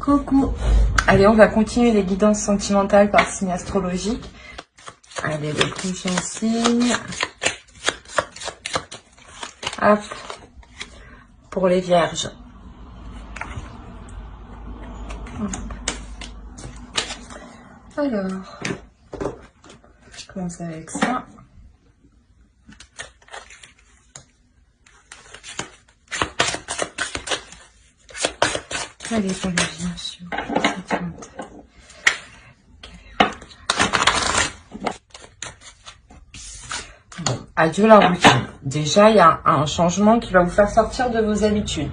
Coucou. Allez, on va continuer les guidances sentimentales par signe astrologique. Allez, le prochain signe. Hop. Pour les vierges. Hop. Alors, je commence avec ça. Allez, pour les vierges. Bon, adieu la routine. Déjà, il y a un changement qui va vous faire sortir de vos habitudes.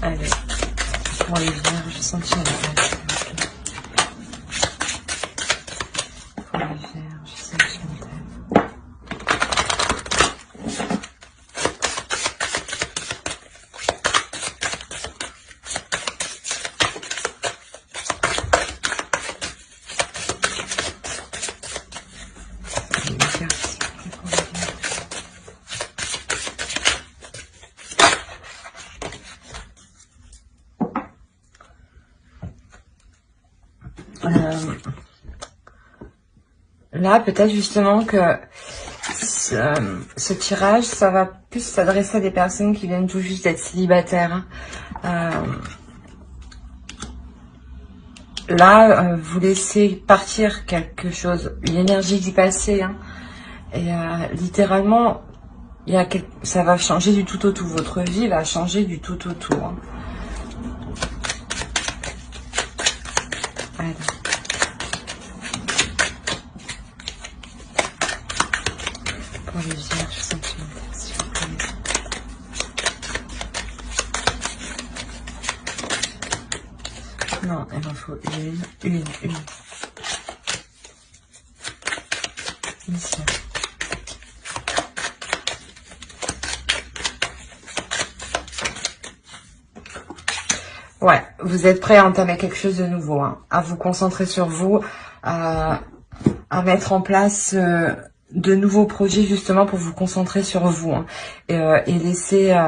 Allez, pour les vierges, sentimentales. Pour les vierges, sentimentales. Là, peut-être justement que ce tirage, ça va plus s'adresser à des personnes qui viennent tout juste d'être célibataires. Là, vous laissez partir quelque chose, une énergie du passé. Et littéralement, ça va changer du tout au tout. Votre vie va changer du tout au tout. Allez. Pour les vierges sentimentales, s'il vous plaît. Non, il en faut une. Ici. Ouais, vous êtes prêt à entamer quelque chose de nouveau, à vous concentrer sur vous, à mettre en place de nouveaux projets justement pour vous concentrer sur vous et laisser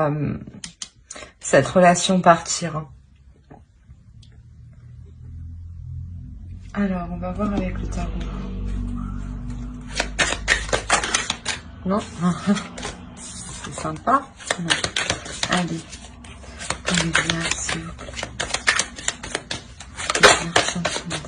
cette relation partir. Alors, on va voir avec le tarot. Non, c'est sympa. Non. Allez, pour les vierges, s'il vous plaît. Les vierges sentimentales.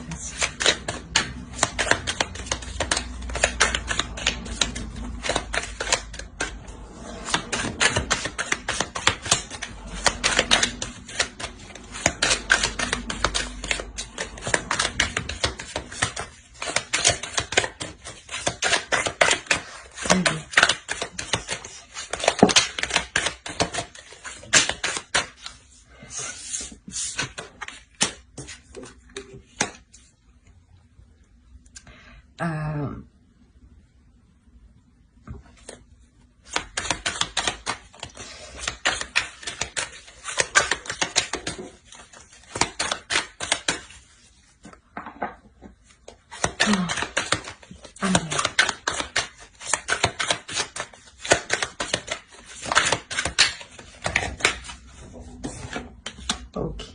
Ok,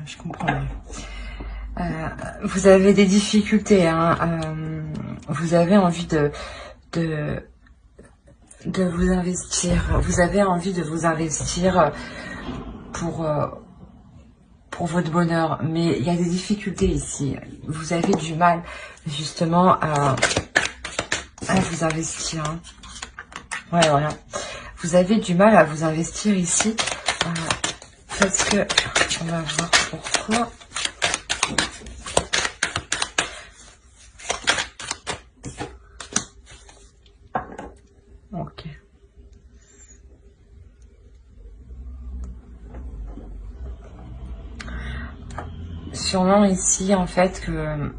je comprends mieux. Vous avez des difficultés, vous avez envie de vous investir. Vous avez envie de vous investir pour votre bonheur, mais il y a des difficultés ici. Vous avez du mal justement à vous investir. Ouais, voilà. Vous avez du mal à vous investir ici parce que on va voir pourquoi. Ok. Sûrement ici, en fait, que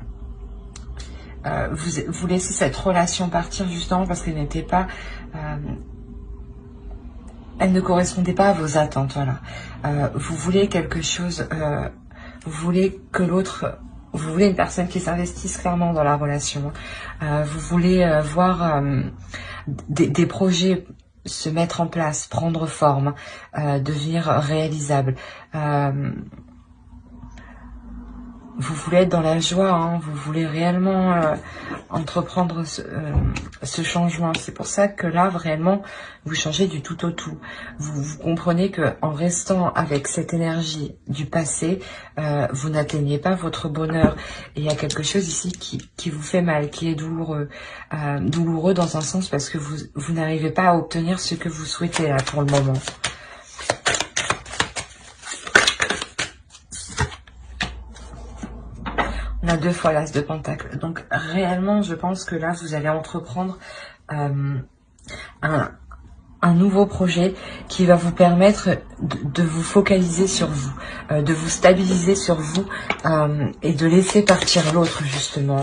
vous laissez cette relation partir justement parce qu'elle n'était pas... elle ne correspondait pas à vos attentes, voilà. Vous voulez quelque chose... vous voulez que l'autre vous voulez une personne qui s'investisse clairement dans la relation. Vous voulez voir des projets se mettre en place, prendre forme, devenir réalisables. Vous voulez être dans la joie, hein, vous voulez réellement entreprendre ce changement. C'est pour ça que là, réellement, vous changez du tout au tout. Vous comprenez que en restant avec cette énergie du passé, vous n'atteignez pas votre bonheur. Et il y a quelque chose ici qui vous fait mal, qui est douloureux. Douloureux dans un sens parce que vous n'arrivez pas à obtenir ce que vous souhaitez là pour le moment. On a 2 fois l'as de pentacle. Donc réellement, je pense que là, vous allez entreprendre un nouveau projet qui va vous permettre de vous focaliser sur vous, de vous stabiliser sur vous et de laisser partir l'autre, justement.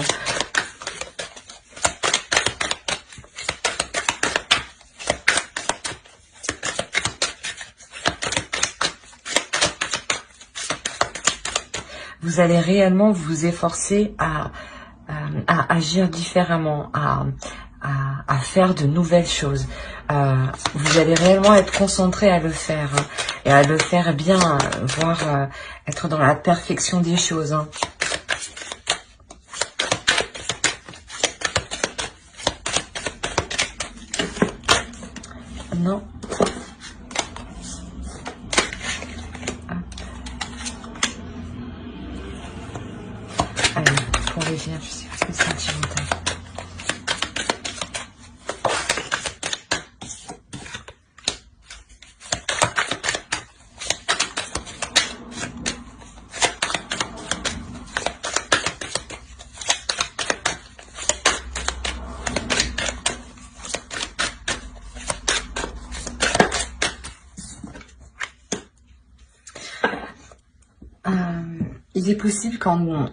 Vous allez réellement vous efforcer à agir différemment, à faire de nouvelles choses. Vous allez réellement être concentré à le faire, hein, et à le faire bien, voire être dans la perfection des choses. Hein. Non. Allez, pour les vierges, c'est plus sentimental. Il est possible qu'en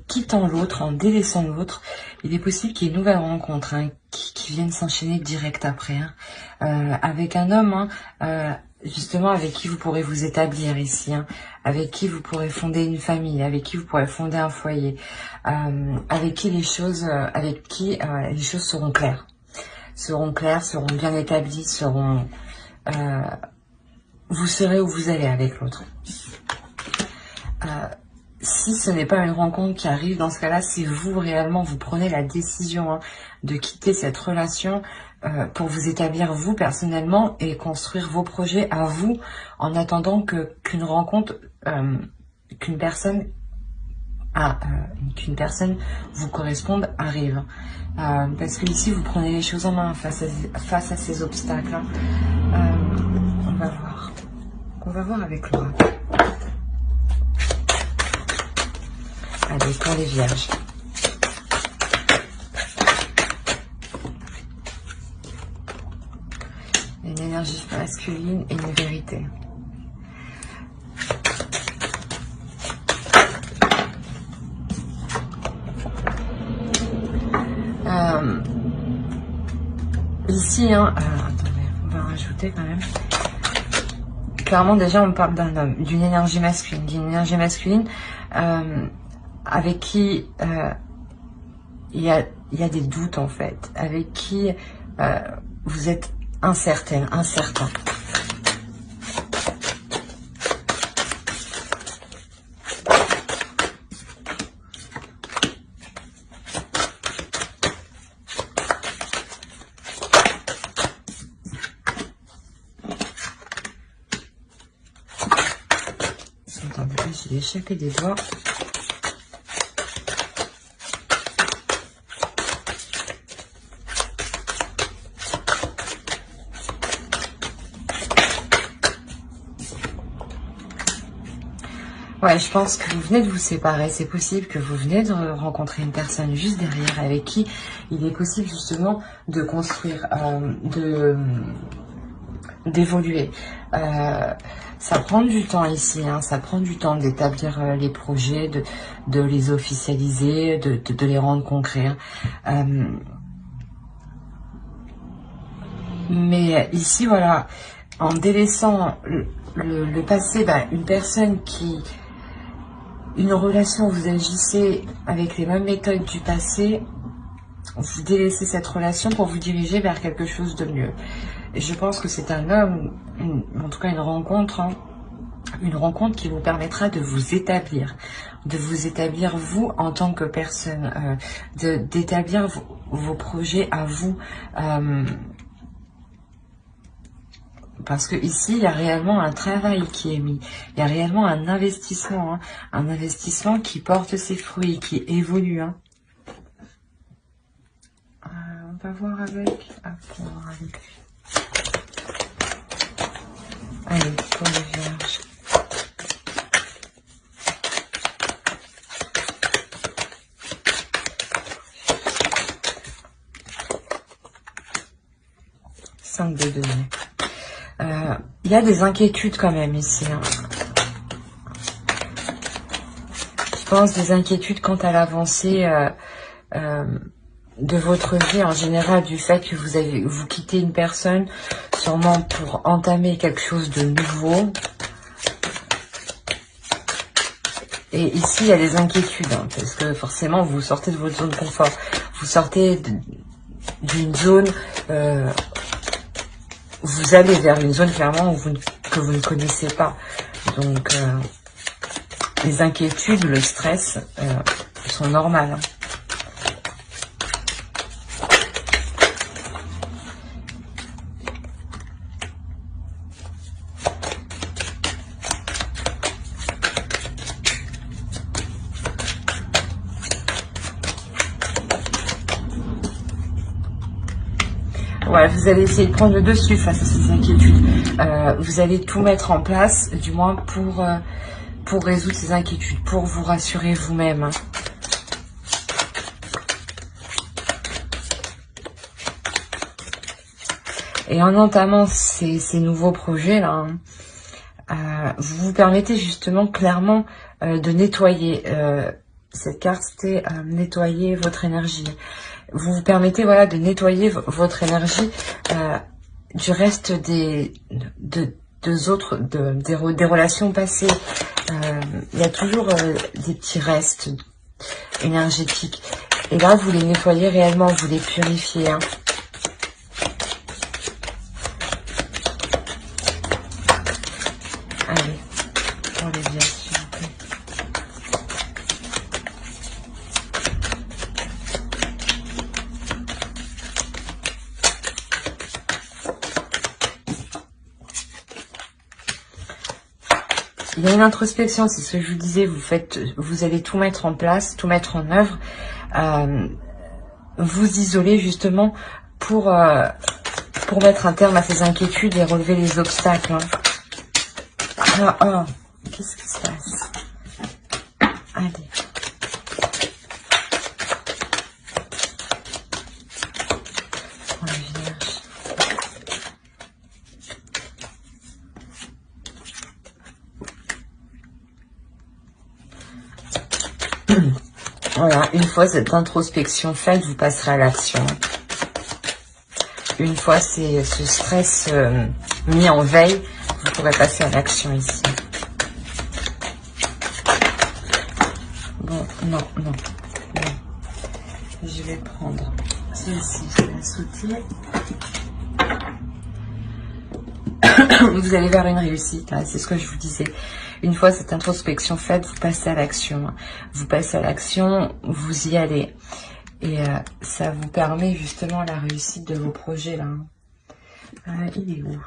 quittant l'autre, en délaissant l'autre, il est possible qu'il y ait une nouvelle rencontre hein, qui vienne s'enchaîner direct après. Hein, avec un homme, hein, justement, avec qui vous pourrez vous établir ici, hein, avec qui vous pourrez fonder une famille, avec qui vous pourrez fonder un foyer, avec qui les choses seront claires. Seront bien établies, vous saurez où vous allez avec l'autre. Si ce n'est pas une rencontre qui arrive, dans ce cas-là, c'est vous réellement, vous prenez la décision hein, de quitter cette relation pour vous établir vous personnellement et construire vos projets à vous en attendant qu'une rencontre, qu'une personne vous corresponde arrive. Parce que ici, vous prenez les choses en main face à ces obstacles. Hein. On va voir. On va voir avec l'oracle. Allez, pour les vierges. Une énergie masculine et une vérité. Ici, hein, attendez, on va rajouter quand même. Clairement, déjà, on parle d'un homme, d'une énergie masculine, avec qui il y a des doutes en fait, avec qui vous êtes incertain. Attendez, j'ai échappé des doigts. Ouais, je pense que vous venez de vous séparer. C'est possible que vous venez de rencontrer une personne juste derrière avec qui il est possible justement de construire, d'évoluer. Ça prend du temps ici, hein, ça prend du temps d'établir les projets, de les officialiser, de les rendre concrets. Hein. Mais ici, voilà, en délaissant le passé, une personne qui une relation où vous agissez avec les mêmes méthodes du passé, vous délaissez cette relation pour vous diriger vers quelque chose de mieux. Et je pense que c'est un homme, en tout cas une rencontre, hein, une rencontre qui vous permettra de vous établir vous en tant que personne, d'établir vos projets à vous. Parce que ici, il y a réellement un travail qui est mis. Il y a réellement un investissement. Hein, un investissement qui porte ses fruits, qui évolue. Hein. On va voir avec... on va voir avec lui. Allez, pour les vierges. Cinq de denier. Il y a des inquiétudes quand même ici. Hein. Je pense des inquiétudes quant à l'avancée de votre vie en général, du fait que vous quittez une personne sûrement pour entamer quelque chose de nouveau. Et ici, il y a des inquiétudes, hein, parce que forcément, vous sortez de votre zone de confort. Vous sortez d'une zone... vous allez vers une zone clairement que vous ne connaissez pas. Donc, les inquiétudes, le stress sont normales. Hein. Ouais, vous allez essayer de prendre le dessus face à ces inquiétudes. Vous allez tout mettre en place, du moins pour résoudre ces inquiétudes, pour vous rassurer vous-même. Hein. Et en entamant ces nouveaux projets-là, hein, vous vous permettez justement clairement de nettoyer. Cette carte, c'était nettoyer votre énergie. Vous vous permettez, voilà, de nettoyer votre énergie du reste des relations passées. Il y a toujours des petits restes énergétiques. Et là, vous les nettoyez réellement, vous les purifiez. Hein. Allez, pour les vierges, s'il vous plaît. Il y a une introspection, c'est ce que je vous disais, vous allez tout mettre en place, tout mettre en œuvre, vous isoler justement pour mettre un terme à ces inquiétudes et relever les obstacles. Hein. Qu'est-ce qui se passe? Allez. Pour les vierges. Voilà, une fois cette introspection faite, vous passerez à l'action. Une fois ce stress mis en veille, vous pourrez passer à l'action ici. Bon, non. Je vais prendre celle-ci, je vais la sauter. Vous allez vers une réussite, hein, c'est ce que je vous disais. Une fois cette introspection faite, vous passez à l'action. Vous passez à l'action, vous y allez. Et ça vous permet justement la réussite de vos projets là. Il est où?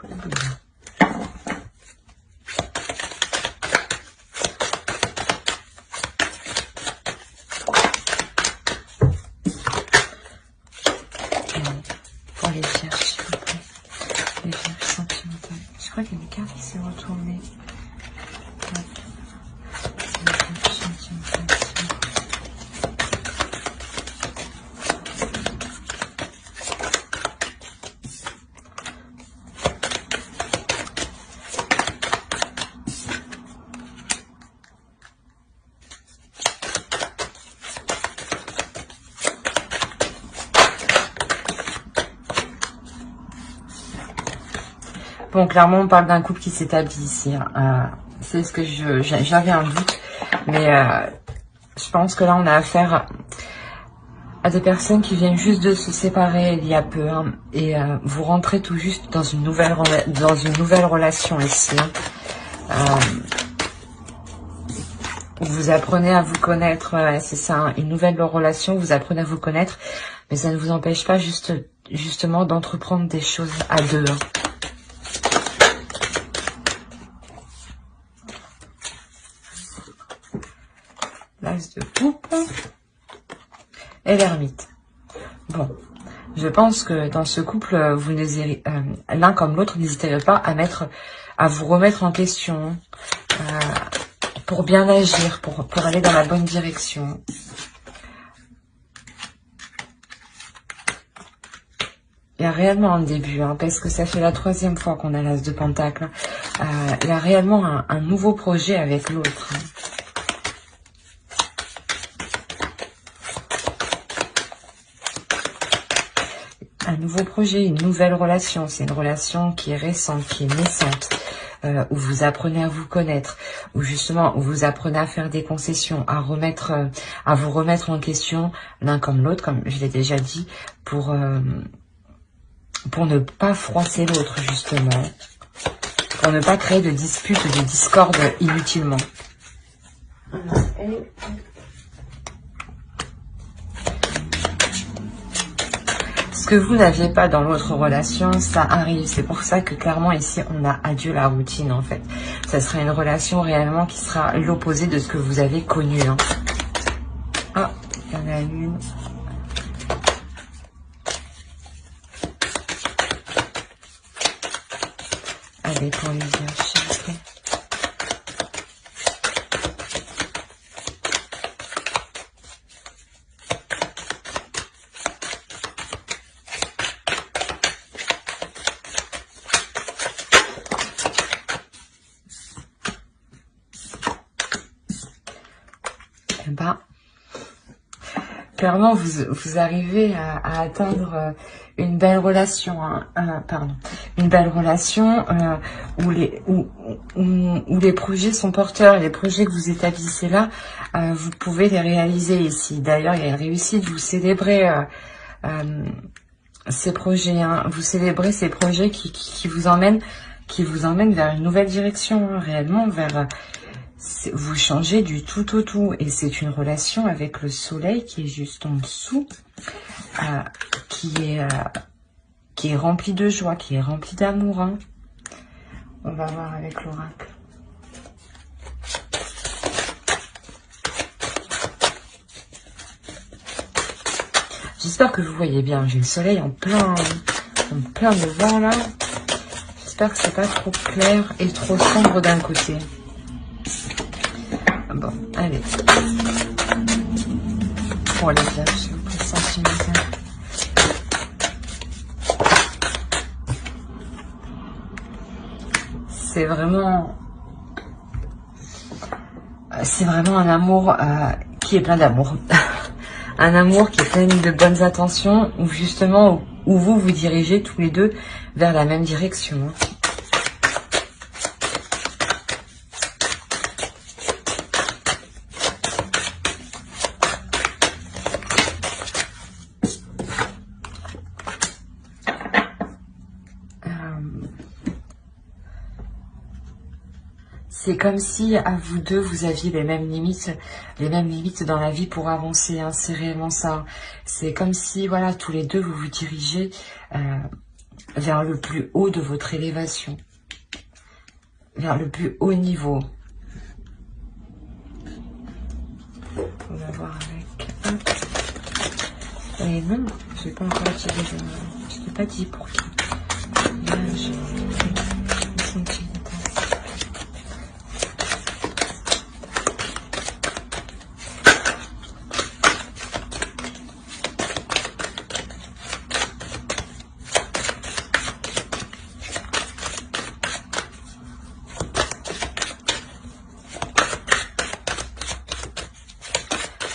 Pour les vierges, s'il vous plaît. Les vierges sentimentales. Je crois qu'il y a une carte qui s'est retournée. Bon, clairement, on parle d'un couple qui s'établit ici. Hein. C'est ce que j'avais un doute. Mais je pense que là, on a affaire à des personnes qui viennent juste de se séparer il y a peu. Hein, et vous rentrez tout juste dans une nouvelle relation ici. Hein. Vous apprenez à vous connaître, c'est ça, hein, une nouvelle relation, vous apprenez à vous connaître, mais ça ne vous empêche pas justement d'entreprendre des choses à deux. Hein. L'as de coupe et l'ermite. Bon, je pense que dans ce couple, vous n'hésitez l'un comme l'autre, n'hésitez pas à vous remettre en question. Pour bien agir, pour aller dans la bonne direction. Il y a réellement un début, hein, parce que ça fait la 3e fois qu'on a l'as de pentacle. Il y a réellement un nouveau projet avec l'autre. Hein. Un nouveau projet, une nouvelle relation. C'est une relation qui est récente, qui est naissante. Où vous apprenez à vous connaître, où justement où vous apprenez à faire des concessions, à vous remettre en question l'un comme l'autre, comme je l'ai déjà dit, pour ne pas froisser l'autre justement, pour ne pas créer de disputes, de discordes inutilement. Ce que vous n'aviez pas dans l'autre relation, ça arrive. C'est pour ça que clairement ici, on a adieu la routine en fait. Ça sera une relation réellement qui sera l'opposé de ce que vous avez connu. Hein. Ah, il y en a une. Allez, pour les yeux, s'il vous plaît. Clairement, vous arrivez à atteindre une belle relation, hein, une belle relation où les projets sont porteurs, les projets que vous établissez là, vous pouvez les réaliser ici. D'ailleurs, il y a une réussite, vous célébrez ces projets, hein, vous célébrez ces projets qui vous emmènent vers une nouvelle direction, hein, réellement vers vous changez du tout au tout. Et c'est une relation avec le soleil qui est juste en dessous, qui est remplie de joie, qui est remplie d'amour. Hein. On va voir avec l'oracle. J'espère que vous voyez bien. J'ai le soleil en plein devant là. J'espère que c'est pas trop clair et trop sombre d'un côté. Bon, allez. Pour les vierges, pour sentimentaire. C'est vraiment un amour qui est plein d'amour. Un amour qui est plein de bonnes intentions, où justement, où vous vous dirigez tous les deux vers la même direction. C'est comme si à vous deux, vous aviez les mêmes limites dans la vie pour avancer. Hein, c'est réellement ça. C'est comme si, voilà, tous les deux, vous vous dirigez vers le plus haut de votre élévation, vers le plus haut niveau. On va voir avec. Et non, je n'ai pas encore tiré. Je ne l'ai pas dit pour qui. Là,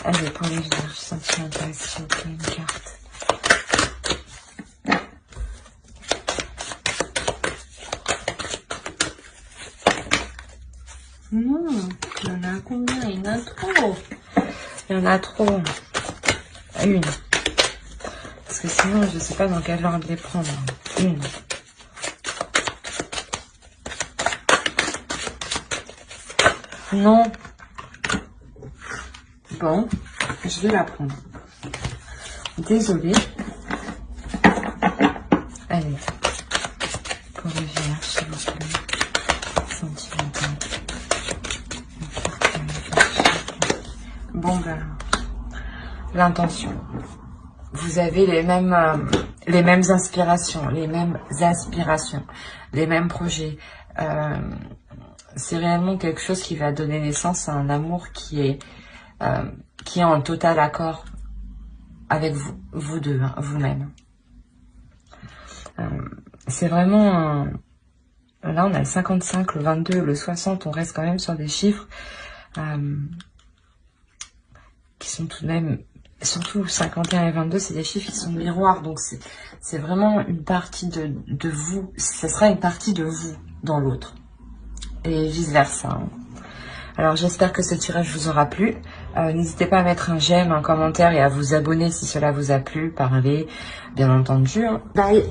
allez, pour les vierges sentimentales, s'il vous plaît, une carte. Non, Il y en a combien? Il y en a trop. Il y en a trop. Une. Parce que sinon, je ne sais pas dans quel ordre les prendre. Une. Non. Bon, je vais la prendre. Désolée. Allez. Pour le vierge, s'il vous plaît. Sentimental. Bon, ben. L'intention. Vous avez les mêmes inspirations, les mêmes projets. C'est réellement quelque chose qui va donner naissance à un amour qui est en total accord avec vous deux, hein, vous-même. C'est vraiment là on a le 55, le 22, le 60, on reste quand même sur des chiffres qui sont tout de même, surtout 51 et 22, c'est des chiffres qui sont miroirs, donc c'est vraiment une partie de vous, ça sera une partie de vous dans l'autre, et vice versa. Hein. Alors j'espère que ce tirage vous aura plu. N'hésitez pas à mettre un j'aime, un commentaire et à vous abonner si cela vous a plu, parler, bien entendu. Hein. Bye.